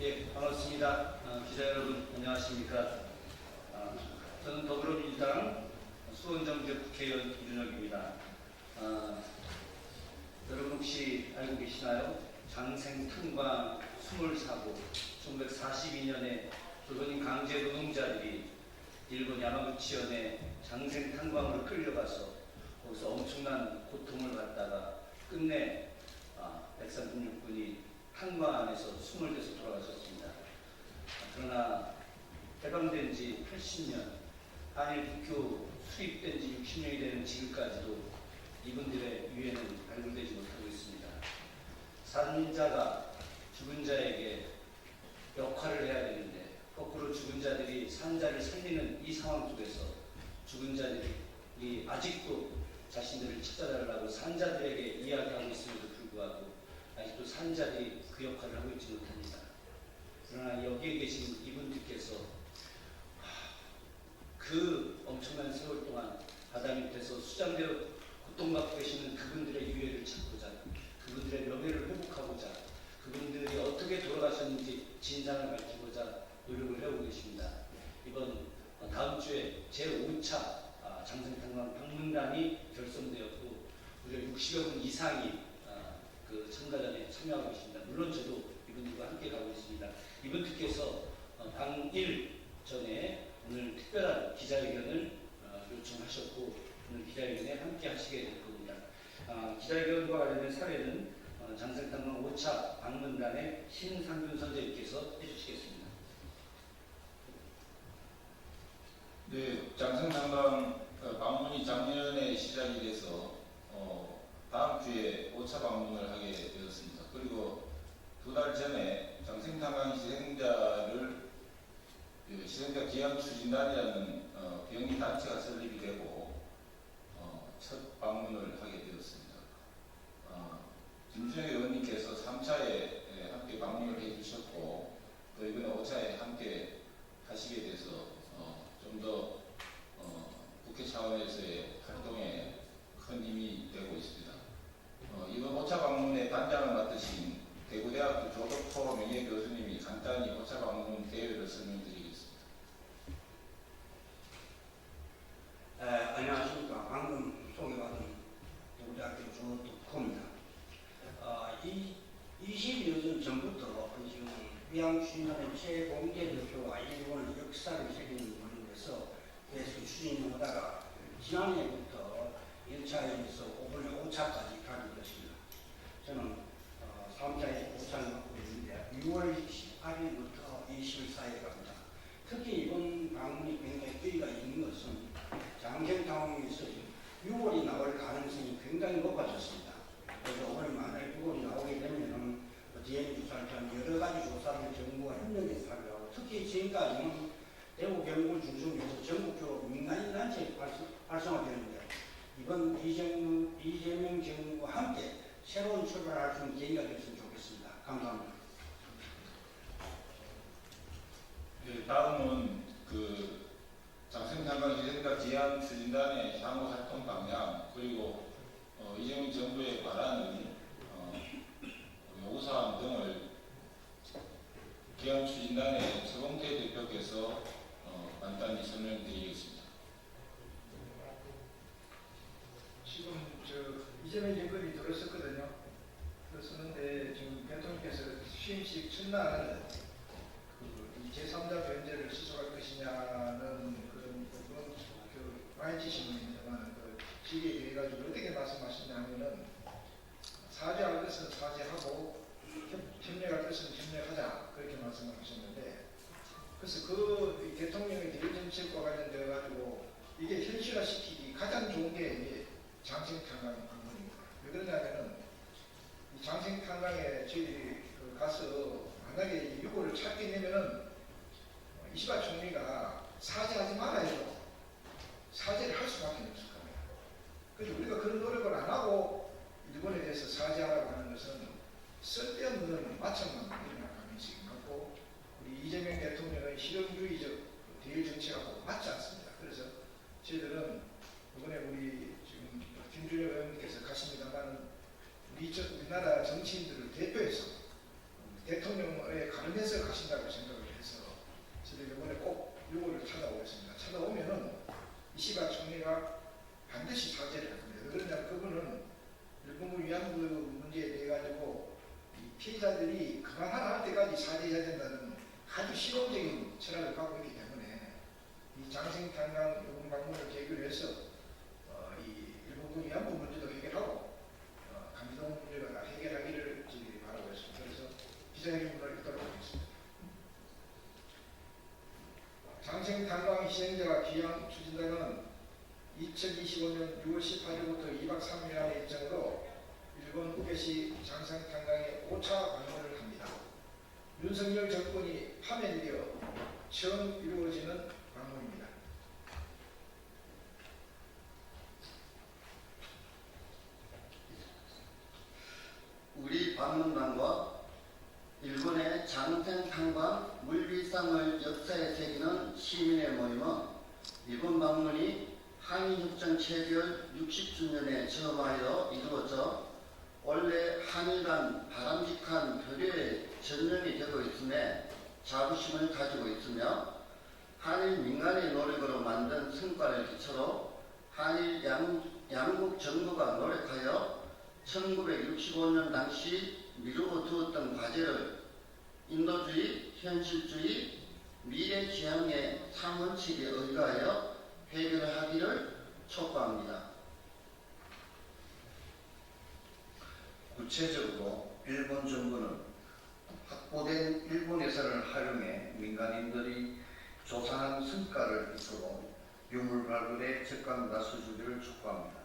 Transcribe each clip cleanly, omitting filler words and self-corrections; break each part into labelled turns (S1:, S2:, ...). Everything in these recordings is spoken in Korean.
S1: 예, 반갑습니다. 기자 여러분 안녕하십니까? 저는 더불어민주당 수원정제 국회의원 이준혁입니다. 여러분 혹시 알고 계시나요? 장생탄광 수몰사고 1942년에 조선인 강제 노동자들이 일본 야마구치현에 장생탄광으로 끌려가서 거기서 엄청난 고통을 받다가 끝내 백삼십육군이 탄광 안에서 숨을 대서 돌아가셨습니다. 그러나 해방된 지 80년, 한일 국교 수립된 지 60년이 되는 지금까지도 이분들의 유해는 발굴되지 못하고 있습니다. 산자가 죽은 자에게 역할을 해야 되는데 거꾸로 죽은 자들이 산자를 살리는 이 상황 속에서 죽은 자들이 아직도 자신들을 찾아달라고 산자들에게 이야기하고 있음에도 불구하고 아직도 산자들이 그 역할을 하고 있지 못합니다. 그러나 여기에 계신 이분들께서 그 엄청난 세월 동안 바다 밑에서 수장되어 고통받고 계시는 그분들의 유해를 찾고자, 그분들의 명예를 회복하고자, 그분들이 어떻게 돌아가셨는지 진상을 밝히고자 노력을 해오고 계십니다. 이번 다음 주에 제5차 장생탄광 방문단이 결성되었고 무려 60여 분 이상이 그 참가전에 참여하고 계십니다. 물론 저도 이분들과 함께 가고 있습니다. 이분들께서 당일 전에 오늘 특별한 기자회견을 요청하셨고 오늘 기자회견에 함께 하시게 될 겁니다. 기자회견과 관련된 사례는 장생탄광 5차 방문단의 신상균 선생님께서 해주시겠습니다.
S2: 네, 장생탄광 방문이 작년에 시작이 돼서 다음 주에 5차 방문을 하게 되었습니다. 그리고 2달 전에 장생탄광 희생자를 희생자 기양 추진단이라는 병의 단체가 설립이 되고 첫 방문을 하게 되었습니다. 김준혁 의원님께서 3차에 함께 방문을 해주셨고 또 이번에 5차에 함께 하시게 돼서 좀 더 국회 차원에서의 활동에 큰 힘이 되고 있습니다. 이번 5차 방문의 단장을 맡으신 대구대학교 조덕호 명예교수님이 간단히 5차 방문 대회를 설명드리겠습니다.
S3: 안녕하십니까. 방금 소개받은 대구대학교 조덕호입니다. 20여 년 전부터 지금 위안추진단의 최공개 대표와 일본의 역사를 새기는 모임에서 계속 추진하다가 지난해부터 1차에서 이번에 5차까지 가게 됐습니다. 저는 3차에서 5차를 맡고 있는데 6월 18일부터 24일 갑니다. 특히 이번 방문이 굉장히 의의가 있는 것은 장생탄광에서 6월이 나올 가능성이 굉장히 높아졌습니다. 그래서 오늘 만약에 6월이 나오게 되면은 DNA 조사를 여러 가지 조사를 정부와 협력해서 하려고 특히 지금까지는 대구 경북을 중심으로 전국적으로 민간인 단체 활성화되는데 이번 이재명 정부와 함께 새로운 출발할 수 있는 계기가 됐으면 좋겠습니다. 감사합니다.
S2: 네, 다음은 장생탄광 희생자 기양 추진단의 향후 활동 방향 그리고 이재명 정부의 바라는 요구사항 등을 기양 추진단의 최봉태 대표께서 간단히 설명드리겠습니다.
S4: 지금 이재명 정권이 들어섰거든요. 들어섰는데 지금 대통령께서 취임식 첫날 제3자 변제를 시속할 것이냐는 그런 부분 많이 지시입니다만 지리에 대해 가지고 어떻게 말씀하시냐 하면은 사죄할 것은 사죄하고 협력할 것은 협력하자 그렇게 말씀을 하셨는데 그래서 그 대통령의 대외정책과 관련되어 가지고 이게 현실화시키기 가장 좋은 게 장생탄광 방문입니다. 왜 그러냐면은 이 장생탄광에 저희 가서 만약에 6월을 찾게 되면은 이시바 총리가 사죄하지 말아야죠. 사죄를 할 수밖에 없을 겁니다. 그래서 우리가 그런 노력을 안 하고 일본에 대해서 사죄하라고 하는 것은 쓸데없는 마천만 일어날 가능성이 많고 우리 이재명 대통령의 실용주의적 대일 정책하고 맞지 않습니다. 그래서 저희들은 이번에 우리 지금 김준혁 의원님께서 가십니다만 우리나라 정치인들을 대표해서 대통령에 가면서 가신다고 생각을 해서 저희가 이번에 꼭 요거를 찾아오겠습니다. 찾아오면은 이시바 총리가 반드시 사죄를 할 겁니다. 왜 그러냐면 그분은 일본군 위안부 문제에 대해 가지고 이 피해자들이 그만할 때까지 사죄해야 된다는 아주 실용적인 철학을 갖고 있기 때문에 이 장생탄강 일본 방문을 계기로 해서 이 일본군 위안부 문제도 해결하고 감기동 문제가 해결하기를 바라고 있습니다. 그래서 기자회견문을 읽도록 하겠습니다. 장생탄강 희생자가 귀향 추진단은 2025년 6월 18일부터 2박 3일간의 일정으로 일본 우게시 장생탄강에 5차 방문을 합니다. 윤석열 정권이 파면되어 처음 이루어지는 방문입니다.
S5: 우리 방문단과 일본의 장생탄광 물비상을 역사에 새기는 시민의 모임은 이번 방문이 한일협정 체결 60주년에 처음하여 이루어져 원래 한일 간 바람직한 교류의 전념이 되고 있음에 자부심을 가지고 있으며 한일 민간의 노력으로 만든 성과를 기초로 한일 양국 정부가 노력하여 1965년 당시 미루어 두었던 과제를 인도주의, 현실주의, 미래지향의 3원칙에 의거하여 해결하기를 촉구합니다.
S6: 구체적으로 일본 정부는 확보된 일본 예산을 활용해 민간인들이 조사한 성과를 기초로 유물 발굴에 적극 나서주기를 촉구합니다.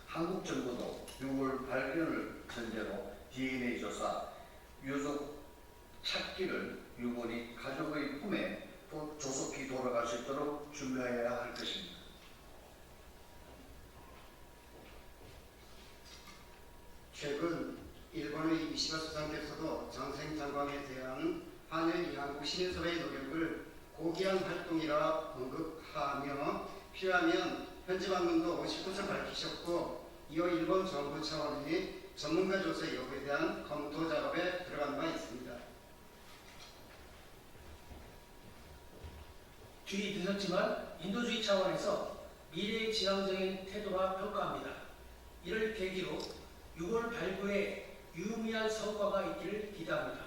S6: 한국 정부도 유물 발견을 전제로 DNA 조사, 유족 찾기를 일본이 가족의 품에 또 조속히 돌아갈 수 있도록 준비해야 할 것입니다.
S3: 최근 일본의 이시바 수상께서도 장생탄광에 대한 한일 양국 시민사회의 노력을 고귀한 활동이라 언급하며 필요하면 현지 방문도 오실 것을 밝히셨고 이어 일본 정부 차원의 전문가 조사 여부에 대한 검토 작업에 들어간 바 있습니다.
S7: 뒤 늦었지만 인도주의 차원에서 미래의 지향적인 태도와 평가합니다. 이를 계기로 6월 발부에 유의미한 성과가 있기를 기대합니다.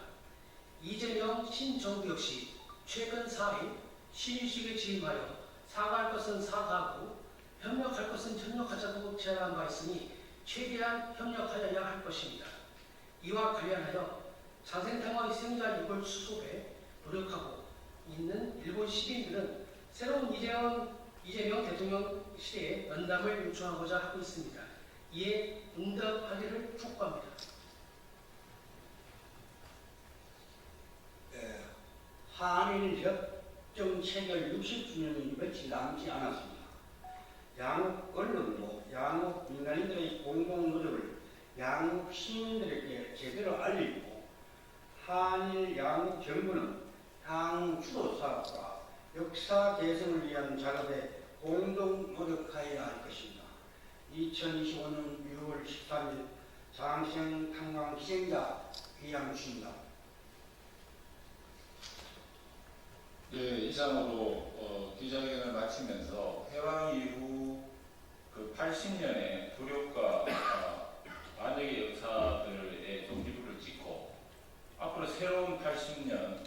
S7: 이재명 신정부 역시 최근 4일 시민식에 취임하여 사과할 것은 사과하고 협력할 것은 협력하자고 제안한 바 있으니 최대한 협력하여야 할 것입니다. 이와 관련하여 장생탄광 희생자 유골 수속에 노력하고 있는 일본 시민들은 새로운 이재명 대통령 시대에 면담을 요청하고자 하고 있습니다. 이에 응답하기를 촉구합니다.
S3: 한일 협정 체결 60주년이 며칠 남지 않았습니다. 양국 언론도 양국 민간인들의 공동 노력을 양국 시민들에게 제대로 알리고 한일 양국 정부는 향후 주도 사업과 역사 개선을 위한 작업에 공동 노력하여야 할 것입니다. 2025년 6월 13일 장생탄광 희생자 귀향 주입니다.
S2: 네, 이상으로 기자회견을 마치면서 해방 이후 그 80년의 불효과 반역의 역사들의 종지부를 찍고 앞으로 새로운 80년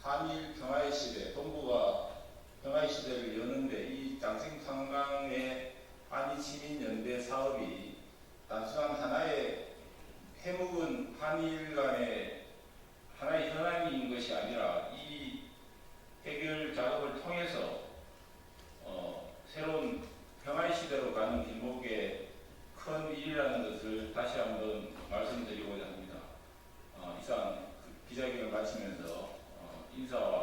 S2: 한일 평화의 시대, 동북아 평화의 시대를 여는데 이 장생탄광의 한일시민연대 사업이 단순한 하나의 해묵은 한일 간의 하나의 현안인 것이 아니라 이 해결 작업을 통해서 새로운 평화의 시대로 가는 길목에 큰 일이라는 것을 다시 한번 말씀드리고자 합니다. 이상 기자회견을 마치면서 인사와